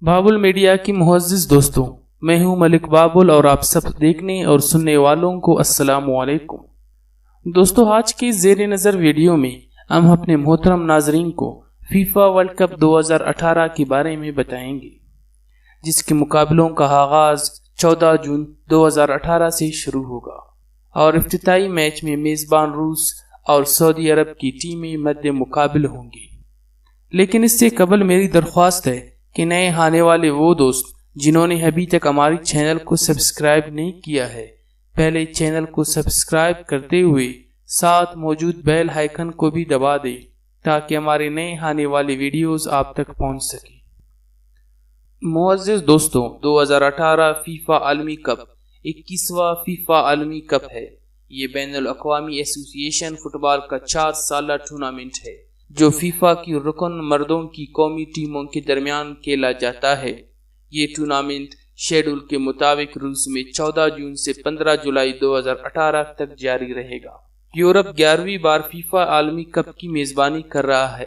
بابل میڈیا کی معزز دوستوں، میں ہوں ملک بابل اور آپ سب دیکھنے اور سننے والوں کو السلام علیکم۔ دوستو، آج کی زیر نظر ویڈیو میں ہم اپنے محترم ناظرین کو فیفا ورلڈ کپ 2018 کے بارے میں بتائیں گے، جس کے مقابلوں کا آغاز 14 جون 2018 سے شروع ہوگا اور افتتاحی میچ میں میزبان روس اور سعودی عرب کی ٹیمیں مد مقابل ہوں گی۔ لیکن اس سے قبل میری درخواست ہے کہ نئے آنے والے وہ دوست جنہوں نے ابھی تک ہماری چینل کو سبسکرائب نہیں کیا ہے، پہلے چینل کو سبسکرائب کرتے ہوئے ساتھ موجود بیل آئیکن کو بھی دبا دیں تاکہ ہمارے نئے آنے والے ویڈیوز آپ تک پہنچ سکیں۔ معزز دوستوں، 2018 فیفا عالمی کپ 21واں فیفا عالمی کپ ہے۔ یہ بین الاقوامی ایسوسی ایشن فٹ بال کا 4 سالہ ٹورنامنٹ ہے جو فیفا کی رکن مردوں کی قومی ٹیموں کے درمیان کھیلا جاتا ہے۔ یہ ٹورنامنٹ شیڈول کے مطابق روس میں 14 جون سے 15 جولائی 2018 تک جاری رہے گا۔ یورپ 11ویں بار فیفا عالمی کپ کی میزبانی کر رہا ہے۔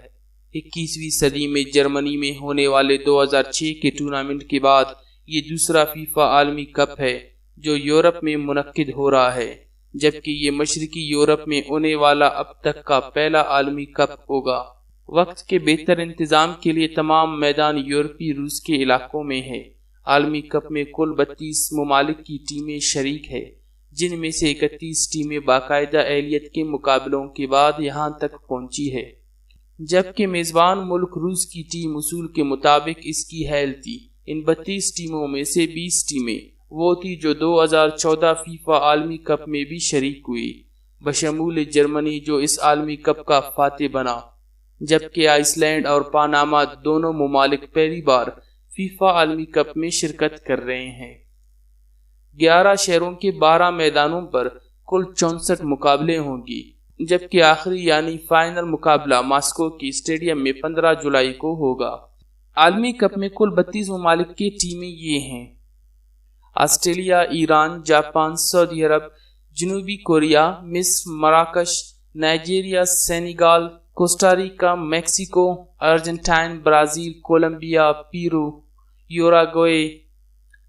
21ویں صدی میں جرمنی میں ہونے والے 2006 کے ٹورنامنٹ کے بعد یہ دوسرا فیفا عالمی کپ ہے جو یورپ میں منعقد ہو رہا ہے، جبکہ یہ مشرقی یورپ میں ہونے والا اب تک کا پہلا عالمی کپ ہوگا۔ وقت کے بہتر انتظام کے لیے تمام میدان یورپی روس کے علاقوں میں ہے۔ عالمی کپ میں کل 32 ممالک کی ٹیمیں شریک ہے، جن میں سے 31 ٹیمیں باقاعدہ اہلیت کے مقابلوں کے بعد یہاں تک پہنچی ہے، جبکہ میزبان ملک روس کی ٹیم اصول کے مطابق اس کی حائل تھی۔ ان 32 ٹیموں میں سے 20 ٹیمیں وہ تھی جو 2014 فیفا عالمی کپ میں بھی شریک ہوئی، بشمول جرمنی جو اس عالمی کپ کا فاتح بنا، جبکہ آئس لینڈ اور پاناما دونوں ممالک پہلی بار فیفا عالمی کپ میں شرکت کر رہے ہیں۔ 11 شہروں کے 12 میدانوں پر کل 64 مقابلے ہوں گی، جبکہ آخری یعنی فائنل مقابلہ ماسکو کے اسٹیڈیم میں 15 جولائی کو ہوگا۔ عالمی کپ میں کل 32 ممالک کی ٹیمیں یہ ہیں: آسٹریلیا، ایران، جاپان، سعودی عرب، جنوبی کوریا، مصر، مراکش، Nigeria, Senegal, Costa Rica, Mexico, Argentine, Brazil, Colombia, Peru, Uruguay,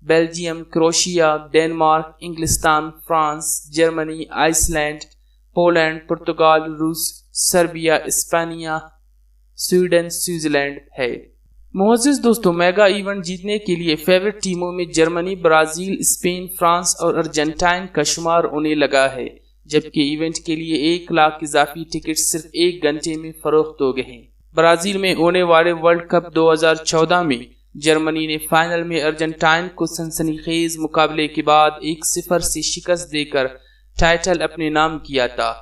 Belgium, Croatia, Denmark, انگلستان، France, Germany, Iceland, Poland, Portugal, روس، سربیا، اسپانیہ، سویڈن، سوئٹزرلینڈ ہے۔ معزز دوستوں، میگا ایونٹ جیتنے کے لیے فیورٹ ٹیموں میں جرمنی، برازیل، اسپین، فرانس اور ارجنٹائن کا شمار ہونے لگا ہے، جبکہ ایونٹ کے لیے 1 لاکھ اضافی ٹکٹ صرف 1 گھنٹے میں فروخت ہو گئے ہیں۔ برازیل میں ہونے والے ورلڈ کپ 2014 میں جرمنی نے فائنل میں ارجنٹائن کو سنسنی خیز مقابلے کے بعد 1-0 سے شکست دے کر ٹائٹل اپنے نام کیا تھا۔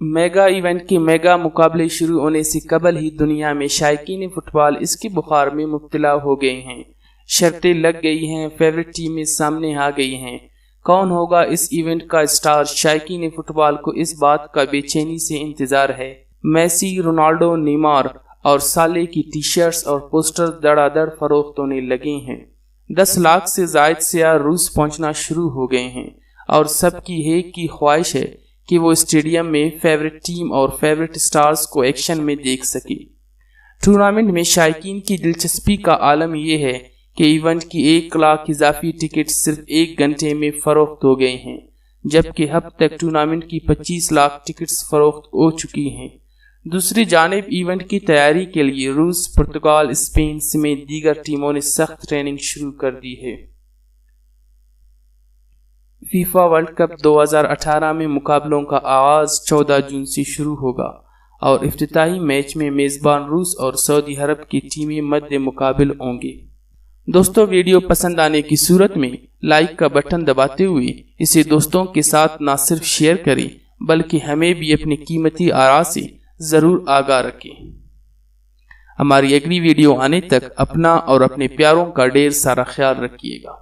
میگا ایونٹ کے میگا مقابلے شروع ہونے سے قبل ہی دنیا میں شائقین فٹ بال اس کے بخار میں مبتلا ہو گئے ہیں۔ شرطیں لگ گئی ہیں، فیورٹ ٹیمیں سامنے آ گئی ہیں۔ کون ہوگا اس ایونٹ کا اسٹار؟ شائقین فٹ بال کو اس بات کا بے چینی سے انتظار ہے۔ میسی، رونالڈو، نیمار اور سالے کی ٹی شرٹس اور پوسٹر دڑا دڑ فروخت ہونے لگے ہیں۔ 10 لاکھ سے زائد سیاح روس پہنچنا شروع ہو گئے ہیں اور سب کی ایک کی خواہش ہے کہ وہ اسٹیڈیم میں فیورٹ ٹیم اور فیورٹ سٹارز کو ایکشن میں دیکھ سکے۔ ٹورنامنٹ میں شائقین کی دلچسپی کا عالم یہ ہے کہ ایونٹ کی 1 لاکھ اضافی ٹکٹ صرف 1 گھنٹے میں فروخت ہو گئے ہیں، جبکہ اب تک ٹورنامنٹ کی 25 لاکھ ٹکٹس فروخت ہو چکی ہیں۔ دوسری جانب ایونٹ کی تیاری کے لیے روس، پرتگال، اسپین سمیت دیگر ٹیموں نے سخت ٹریننگ شروع کر دی ہے۔ فیفا ورلڈ کپ 2018 میں مقابلوں کا آغاز 14 جون سے شروع ہوگا اور افتتاحی میچ میں میزبان روس اور سعودی عرب کی ٹیمیں مد مقابل ہوں گے۔ دوستو، ویڈیو پسند آنے کی صورت میں لائک کا بٹن دباتے ہوئے اسے دوستوں کے ساتھ نہ صرف شیئر کریں بلکہ ہمیں بھی اپنی قیمتی آراء سے ضرور آگاہ رکھیں۔ ہماری اگلی ویڈیو آنے تک اپنا اور اپنے پیاروں کا ڈھیر سارا خیال رکھیے گا۔